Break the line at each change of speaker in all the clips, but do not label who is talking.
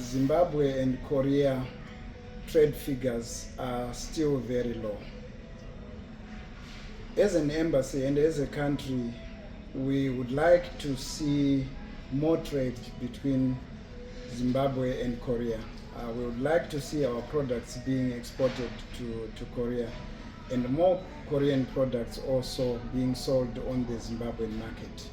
Zimbabwe and Korea trade figures are still very low. As an embassy and as a country, we would like to see more trade between Zimbabwe and Korea. We would like to see our products being exported to Korea, and more Korean products also being sold on the Zimbabwean market.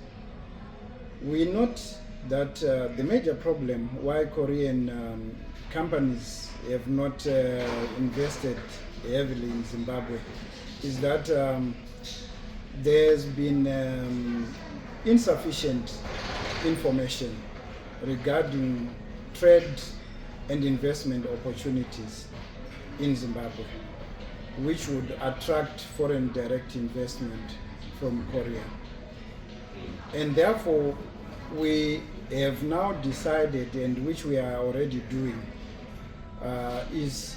We note that the major problem why Korean companies have not invested heavily in Zimbabwe is that there's been insufficient information regarding trade and investment opportunities in Zimbabwe, which would attract foreign direct investment from Korea. And therefore, we have now decided, and which we are already doing, is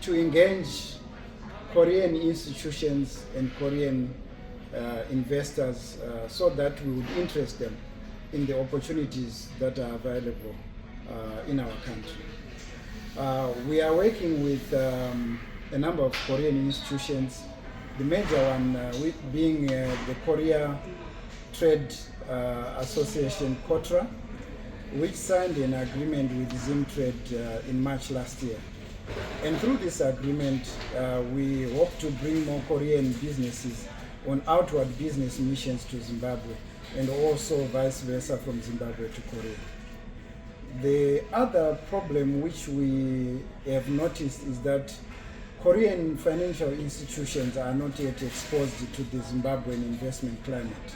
to engage Korean institutions and Korean investors so that we would interest them in the opportunities that are available in our country. We are working with a number of Korean institutions, the major one being the Korea Trade Association, KOTRA, which signed an agreement with Zimtrade in March last year. And through this agreement, we hope to bring more Korean businesses on outward business missions to Zimbabwe, and also vice versa from Zimbabwe to Korea. The other problem which we have noticed is that Korean financial institutions are not yet exposed to the Zimbabwean investment climate.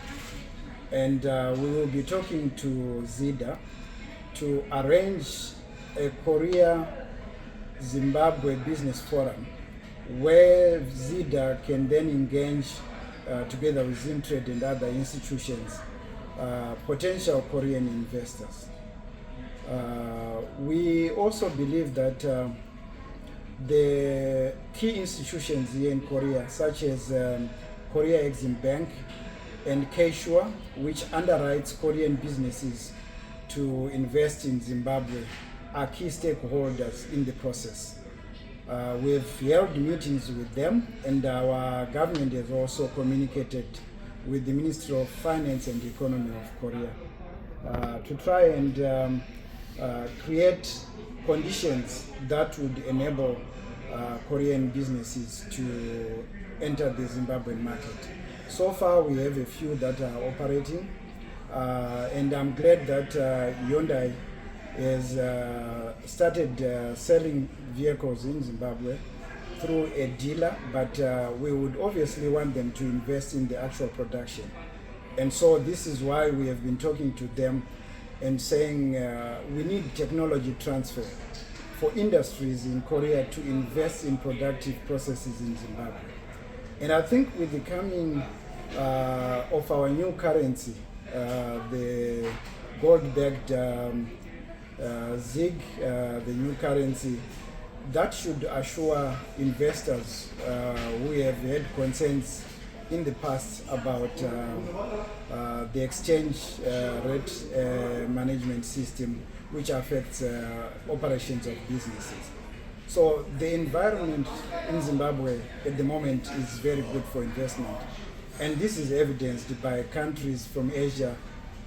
And we will be talking to ZIDA to arrange a Korea-Zimbabwe business forum where ZIDA can then engage together with Zimtrade and other institutions, potential Korean investors. We also believe that the key institutions here in Korea, such as Korea Exim Bank and K-Sure, which underwrites Korean businesses to invest in Zimbabwe, are key stakeholders in the process. We've held meetings with them, and our government has also communicated with the Ministry of Finance and Economy of Korea to try and create conditions that would enable Korean businesses to enter the Zimbabwean market. So far, we have a few that are operating, and I'm glad that Hyundai has started selling vehicles in Zimbabwe through a dealer, but we would obviously want them to invest in the actual production. And so this is why we have been talking to them and saying we need technology transfer for industries in Korea to invest in productive processes in Zimbabwe. And I think with the coming of our new currency, the gold-backed ZIG, the new currency, that should assure investors who have had concerns in the past about the exchange rate management system, which affects operations of businesses. So the environment in Zimbabwe at the moment is very good for investment. And this is evidenced by countries from Asia,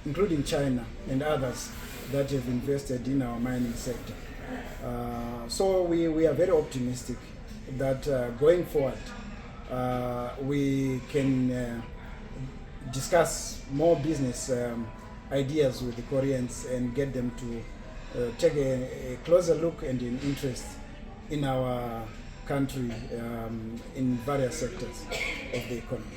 including China and others, that have invested in our mining sector. So we are very optimistic that going forward, we can discuss more business ideas with the Koreans and get them to take a closer look and an interest in our country in various sectors of the economy.